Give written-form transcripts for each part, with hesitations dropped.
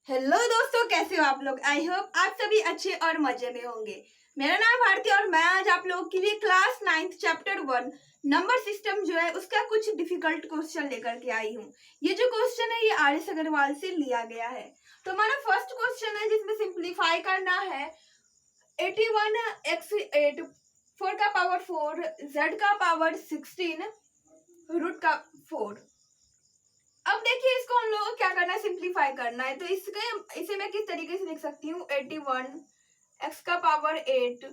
Hello दोस्तों, कैसे हो आप लोग। आई होप आप सभी अच्छे और मजे में होंगे। मेरा नाम भारती और मैं आज आप लोगों के लिए class 9th chapter 1 number system जो है उसका कुछ डिफिकल्ट क्वेश्चन लेकर के आई हूँ। ये जो क्वेश्चन है ये आर.एस. अग्रवाल से लिया गया है। तो हमारा फर्स्ट क्वेश्चन है जिसमें सिंप्लीफाई करना है 81x8 4 का पावर 4 z का पावर 16 रूट का 4। अब देखिए इसको हम लोगों को क्या करना है, सिंप्लीफाई करना है। तो इसे मैं किस तरीके से लिख सकती हूँ, 81 x का पावर 8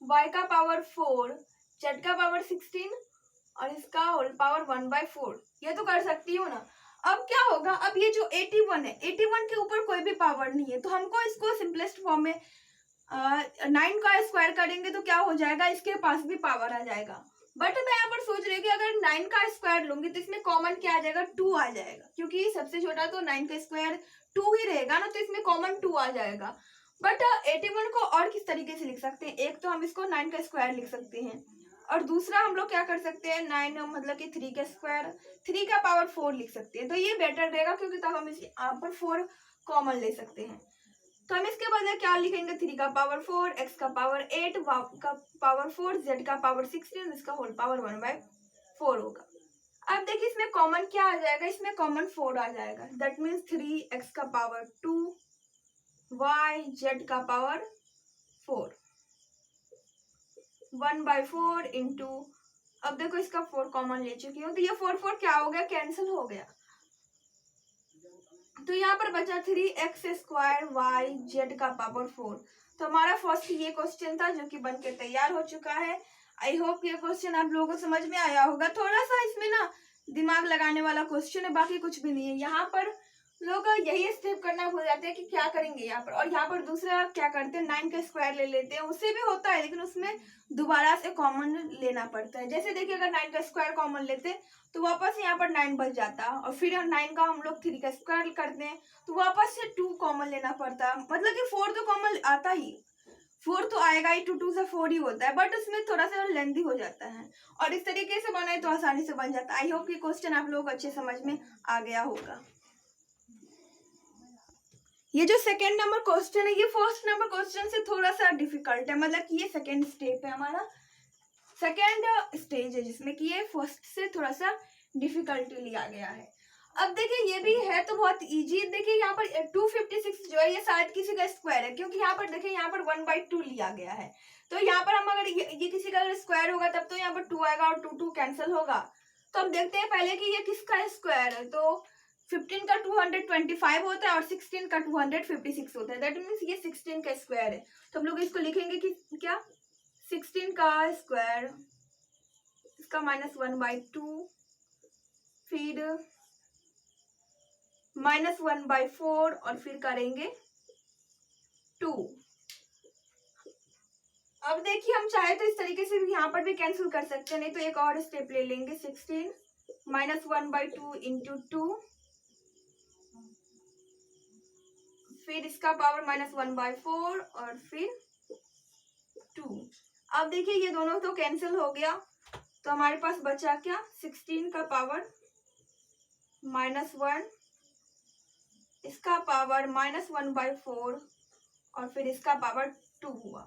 y का पावर 4 z का पावर 16 और इसका होल पावर 1/4। ये तो कर सकती हूँ ना। अब क्या होगा, अब ये जो 81 है, 81 के ऊपर कोई भी पावर नहीं है, तो हमको इसको सिंपलेस्ट फॉर्म में 9 का स्क्वायर करेंगे तो क्या हो जाएगा, इसके पास भी पावर आ जाएगा। बट मैं यहाँ पर सोच रही हूँ कि अगर 9 का स्क्वायर लूंगी तो इसमें कॉमन क्या आ जाएगा, 2 आ जाएगा, क्योंकि सबसे छोटा तो 9 का स्क्वायर 2 ही रहेगा ना, तो इसमें कॉमन 2 आ जाएगा। बट 81 को और किस तरीके से लिख सकते हैं, एक तो हम इसको 9 का स्क्वायर लिख सकते हैं और दूसरा हम लोग क्या कर सकते हैं, 9 मतलब कि 3 का स्क्वायर 3 का पावर 4 लिख सकते हैं। तो ये बेटर रहेगा क्योंकि तब हम इस यहाँ पर 4 कॉमन ले सकते हैं। तो हम इसके बदले क्या लिखेंगे, 3 का पावर 4 x का पावर 8 y का पावर 4 z का पावर 16 इसका होल पावर 1/4 होगा। अब देखिए इसमें कॉमन क्या आ जाएगा, इसमें कॉमन 4 आ जाएगा। दैट मीन्स 3x का पावर 2 y z का पावर 4 1/4 इंटू, अब देखो इसका 4 कॉमन ले चुकी हूँ तो ये 4 क्या हो गया, कैंसिल हो गया। तो यहाँ पर बचा 3x स्क्वायर y z का पावर 4। तो हमारा फर्स्ट ये क्वेश्चन था जो कि बनके तैयार हो चुका है। आई होप ये क्वेश्चन आप लोगों को समझ में आया होगा। थोड़ा सा इसमें ना दिमाग लगाने वाला क्वेश्चन है, बाकी कुछ भी नहीं है। यहाँ पर लोग यही स्टेप करना भूल जाते हैं कि क्या करेंगे यहाँ पर, और यहाँ पर दूसरा क्या करते हैं, 9 का स्क्वायर ले लेते हैं। उससे भी होता है लेकिन उसमें दोबारा से कॉमन लेना पड़ता है। जैसे देखिए अगर 9 का स्क्वायर कॉमन लेते तो वापस यहाँ पर 9 बच जाता और फिर 9 का हम लोग 3 का स्क्वायर करते हैं तो वापस से 2 कॉमन लेना पड़ता। मतलब कि 4 तो कॉमन आता ही, 4 तो आएगा ही, 2 से 4 ही होता है, बट उसमें थोड़ा सा लेंथी हो जाता है। और इस तरीके से बनाए तो आसानी से बन जाता है। आई होप कि क्वेश्चन आप लोग अच्छे समझ में आ गया होगा। ये जो सेकेंड नंबर क्वेश्चन है ये फर्स्ट नंबर क्वेश्चन से थोड़ा सा डिफिकल्ट है। मतलब कि ये सेकेंड स्टेप है, हमारा सेकेंड स्टेज है जिसमें कि ये फर्स्ट से थोड़ा सा डिफिकल्टी लिया गया है। अब देखिए ये भी है तो बहुत इजी। देखिए यहाँ पर 256 जो है ये शायद किसी का स्क्वायर है, क्योंकि यहाँ पर देखिए यहाँ पर 1/2 लिया गया है। तो यहाँ पर हम अगर ये किसी का अगर स्क्वायर होगा तब तो यहाँ पर 2 आएगा और 2 कैंसिल होगा। तो हम देखते हैं पहले कि ये किसका स्क्वायर है। तो 15 का 225 होता है और 16 का 256 होता है। दैट मीन्स ये 16 का स्क्वायर है। तो हम लोग इसको लिखेंगे कि क्या, 16 का स्क्वायर इसका -1/2 फिर -1/4 और फिर करेंगे 2। अब देखिए हम चाहे तो इस तरीके से भी यहाँ पर भी कैंसिल कर सकते हैं, नहीं तो एक और स्टेप ले लेंगे। 16 -1/2 इंटू 2 फिर इसका पावर -1/4 और फिर 2। अब देखिए ये दोनों तो कैंसिल हो गया तो हमारे पास बचा क्या, 16 का पावर -1 इसका पावर -1/4 और फिर इसका पावर 2 हुआ।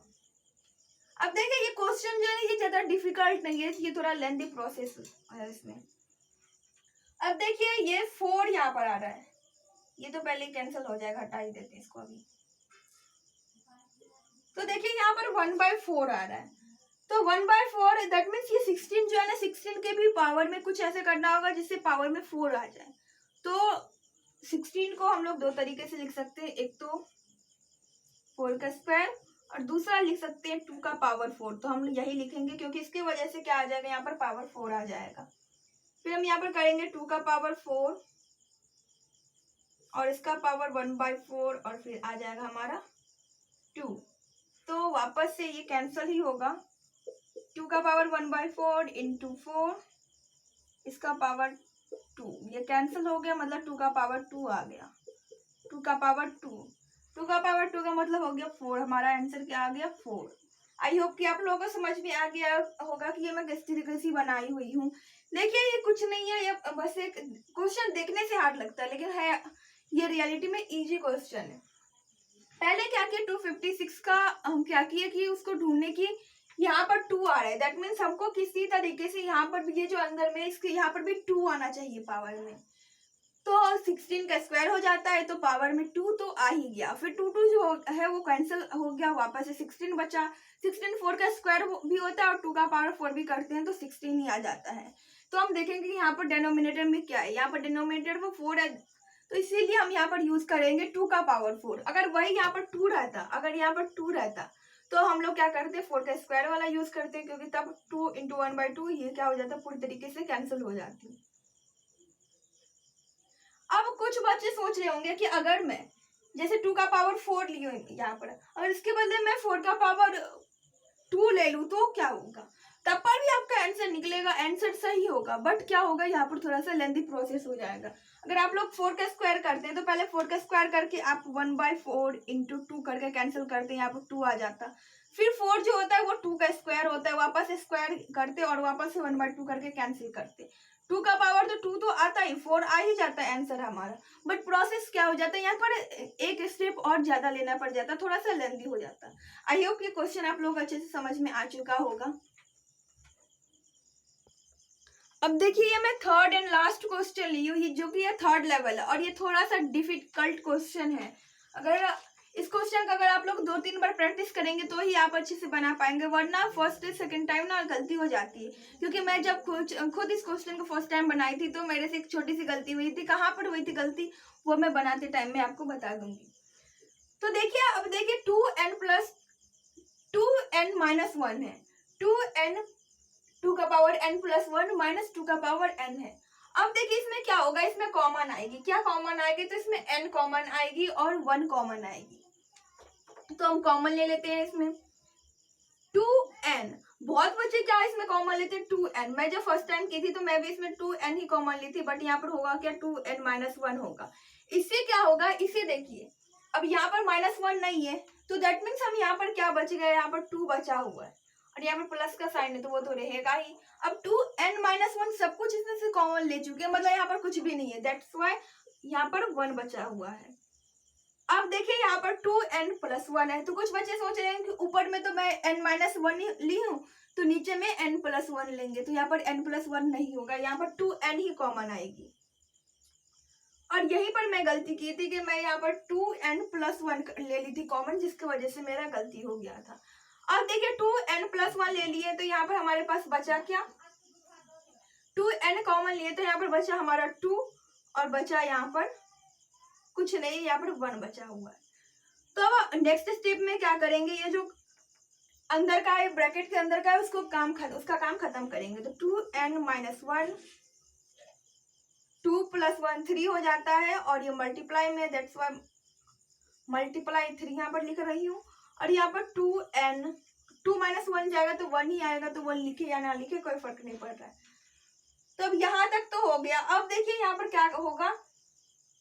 अब देखिए ये क्वेश्चन जो है ये ज्यादा डिफिकल्ट नहीं है, ये थोड़ा लेंथी प्रोसेस है इसमें। अब देखिए ये 4 यहाँ पर आ रहा है, ये तो पहले कैंसिल हो जाएगा, हटा ही देते हैं इसको अभी। तो देखिए यहाँ पर 1/4 आ रहा है, तो 1/4 दैट मीन्स ये 16 जो है ना, 16 के भी पावर में कुछ ऐसे करना होगा जिससे पावर में 4 आ जाए। तो 16 को हम लोग दो तरीके से लिख सकते हैं, एक तो 4 का स्क्वायर और दूसरा लिख सकते हैं 2 का पावर 4। तो हम यही लिखेंगे क्योंकि इसकी वजह से क्या आ जाएगा, यहाँ पर पावर 4 आ जाएगा। फिर हम यहाँ पर करेंगे 2 का पावर 4 और इसका पावर 1/4 और फिर आ जाएगा हमारा 2। तो वापस से ये कैंसिल ही होगा। 2 का पावर 1/4 इंटू 4 इसका पावर 2, ये कैंसिल हो गया, मतलब 2 का पावर 2 आ गया। 2 का पावर 2 का पावर 2 का मतलब हो गया 4। हमारा आंसर क्या आ गया, 4। आई होप कि आप लोगों को समझ में आ गया होगा कि ये मैं किस तरीके से बनाई हुई हूँ। देखिए ये कुछ नहीं है, ये बस एक क्वेश्चन देखने से हार्ड लगता है लेकिन है ये रियलिटी में इजी क्वेश्चन है। पहले क्या किया, 256 का हम क्या किए कि उसको ढूंढने की, यहाँ पर 2 आ रहा है, दैट मीन्स हमको किसी तरीके से यहाँ पर भी ये जो अंदर में इसके यहाँ पर भी 2 आना चाहिए पावर में। तो 16 का स्क्वायर हो जाता है तो पावर में 2 तो आ ही गया। फिर 2 जो है वो कैंसिल हो गया, वापस से 16 बचा। 16 4 का स्क्वायर भी होता है और 2 का पावर 4 भी करते हैं तो 16 ही आ जाता है। तो हम देखेंगे कि यहाँ पर डिनोमिनेटर में क्या है, यहाँ पर डिनोमिनेटर में 4 है तो इसीलिए हम यहाँ पर यूज करेंगे 2 का पावर 4। अगर वही यहाँ पर 2 रहता, अगर यहाँ पर 2 रहता तो हम लोग क्या करते, 4 का स्क्वायर वाला यूज करते, क्योंकि तब 2 × 1/2 ये क्या हो जाता, पूरी तरीके से कैंसिल हो जाती। अब कुछ बच्चे सोच रहे होंगे कि अगर मैं जैसे 2 का पावर 4 ली हूँ यहाँ पर, अगर इसके बदले मैं 4 का पावर 2 ले लूँ तो क्या होगा, तब पर भी आपका आंसर निकलेगा, आंसर सही होगा। बट क्या होगा, यहाँ पर थोड़ा सा लेंथी प्रोसेस हो जाएगा। अगर आप लोग 4 का स्क्वायर करते हैं तो पहले 4 का स्क्वायर करके आप 1/4 × 2 करके कैंसिल करते हैं, यहाँ पर 2 आ जाता। फिर 4 जो होता है वो 2 का स्क्वायर होता है, वापस स्क्वायर करते और वापस से 1/2 करके कैंसिल करते। 2 का पावर तो 2 तो आता ही, 4 आ ही जाता है आंसर हमारा। बट प्रोसेस क्या हो जाता है, यहाँ पर एक स्टेप और ज्यादा लेना पड़ जाता, थोड़ा सा लेंथी हो जाता। आई होप ये क्वेश्चन आप लोग अच्छे से समझ में आ चुका होगा। अब देखिए ये मैं थर्ड एंड लास्ट क्वेश्चन ली हूँ, जो कि ये थर्ड लेवल है और ये थोड़ा सा डिफिकल्ट क्वेश्चन है। अगर इस क्वेश्चन का अगर आप लोग 2-3 बार प्रैक्टिस करेंगे तो ही आप अच्छे से बना पाएंगे, वरना फर्स्ट सेकंड टाइम ना गलती हो जाती है। क्योंकि मैं जब खुद इस क्वेश्चन को फर्स्ट टाइम बनाई थी तो मेरे से एक छोटी सी गलती हुई थी। कहाँ पर हुई थी गलती, वो मैं बनाते टाइम में आपको बता दूंगी। तो देखिए, अब देखिए 2n + 2n - 1 है, 2 का पावर n + 1 - 2 का पावर n है। अब देखिए इसमें क्या होगा, इसमें कॉमन आएगी, क्या कॉमन आएगी, तो इसमें n कॉमन आएगी और 1 कॉमन आएगी। तो हम कॉमन ले लेते हैं इसमें 2n। बहुत बच्चे क्या इसमें कॉमन लेते हैं 2n। मैं जब फर्स्ट टाइम की थी तो मैं भी इसमें 2n ही कॉमन ली थी, बट यहाँ पर होगा क्या, 2n - 1 होगा। इससे क्या होगा, इसे देखिए अब यहाँ पर -1 नहीं है तो दैट मीन्स हम यहाँ पर क्या बच गए, यहाँ पर 2 बचा हुआ है और यहाँ पर प्लस का साइन है तो वो तो रहेगा ही। अब 2n - 1 सब कुछ इसमें से कॉमन ले चुके हैं, मतलब यहाँ पर कुछ भी नहीं है, दैट्स वाई यहाँ पर 1 बचा हुआ है। अब देखिए यहाँ पर 2n + 1 है, तो कुछ बच्चे सोच रहे हैं कि ऊपर में तो मैं n - 1 ली हूँ तो नीचे में n + 1 लेंगे, तो यहाँ पर n + 1 नहीं होगा, यहाँ पर 2n ही कॉमन आएगी। और यहीं पर मैं गलती की थी कि मैं यहाँ पर 2n + 1 ले ली थी कॉमन, जिसकी वजह से मेरा गलती हो गया था। अब देखिए 2n + 1 ले लिए तो यहाँ पर हमारे पास बचा क्या, 2n कॉमन लिए तो यहाँ पर बचा हमारा 2 और बचा यहाँ पर कुछ नहीं, यहाँ पर 1 बचा हुआ है। तो अब नेक्स्ट स्टेप में क्या करेंगे, ये जो अंदर का है ब्रैकेट के अंदर का है उसका काम खत्म करेंगे। तो 2n - 1 2 + 1 3 हो जाता है और ये मल्टीप्लाई में, दैट्स वाई मल्टीप्लाई 3 यहाँ पर लिख रही हूँ। और यहाँ पर 2 - 1 जाएगा तो 1 ही आएगा, तो 1 लिखे या ना लिखे कोई फर्क नहीं पड़ रहा है। तो अब यहाँ तक तो हो गया। अब देखिए यहाँ पर क्या होगा,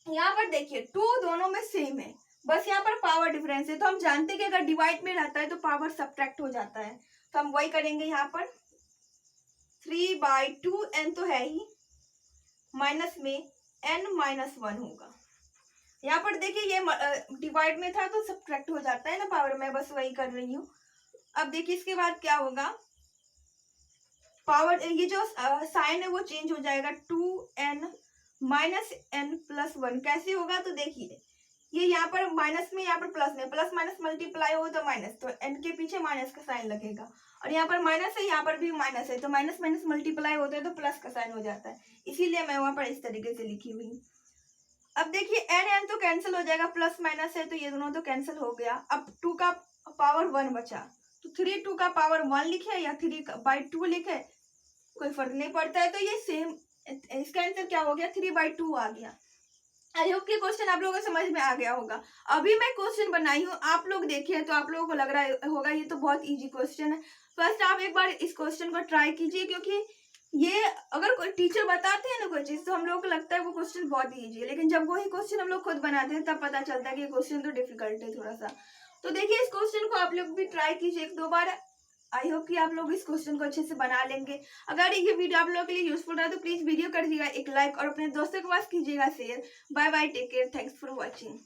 यहाँ पर देखिए 2 दोनों में सेम है, बस यहाँ पर पावर डिफरेंस है। तो हम जानते हैं कि अगर डिवाइड में रहता है तो पावर सब्ट्रैक्ट हो जाता है, तो हम वही करेंगे। यहाँ पर 3/2n तो है ही, माइनस में n - 1 होगा। यहाँ पर देखिए ये डिवाइड में था तो सब्ट्रैक्ट हो जाता है ना पावर, में बस वही कर रही हूँ। अब देखिए इसके बाद क्या होगा, पावर ये जो साइन है वो चेंज हो जाएगा, 2n - n + 1 कैसे होगा, तो देखिए ये यहाँ पर माइनस में, यहाँ पर प्लस में, प्लस माइनस मल्टीप्लाई हो तो माइनस, तो n के पीछे माइनस का साइन लगेगा। और यहाँ पर माइनस है, यहाँ पर भी माइनस है, तो माइनस माइनस मल्टीप्लाई होता है तो प्लस का साइन हो जाता है, इसीलिए मैं वहां पर इस तरीके से लिखी हुई। अब देखिए n तो कैंसिल हो जाएगा, प्लस माइनस है तो ये दोनों तो कैंसिल हो गया। अब 2 का पावर 1 बचा, तो 3 2 का पावर 1 लिखे या 3/2 लिखे कोई फर्क नहीं पड़ता है, तो ये सेम, इसका आंसर क्या हो गया, 3/2 आ गया। आई होप कि क्वेश्चन आप लोगों को समझ में आ गया होगा। अभी मैं क्वेश्चन बनाई हूँ, आप लोग देखिए तो आप लोगों को लग रहा होगा ये तो बहुत इजी क्वेश्चन है। फर्स्ट आप एक बार इस क्वेश्चन को ट्राई कीजिए, क्योंकि ये अगर कोई टीचर बताते हैं ना कोई चीज तो हम लोग को लगता है वो क्वेश्चन बहुत इजी है, लेकिन जब वही क्वेश्चन हम लोग खुद बनाते हैं तब पता चलता है कि क्वेश्चन तो डिफिकल्ट है थोड़ा सा। तो देखिए इस क्वेश्चन को आप लोग भी ट्राई कीजिए 1-2 बार, आई होप कि आप लोग इस क्वेश्चन को अच्छे से बना लेंगे। अगर ये वीडियो आप लोगों के लिए यूजफुल रहा तो प्लीज वीडियो कर दीजिएगा एक लाइक और अपने दोस्तों के पास कीजिएगा share. Bye bye, take care, thanks for watching.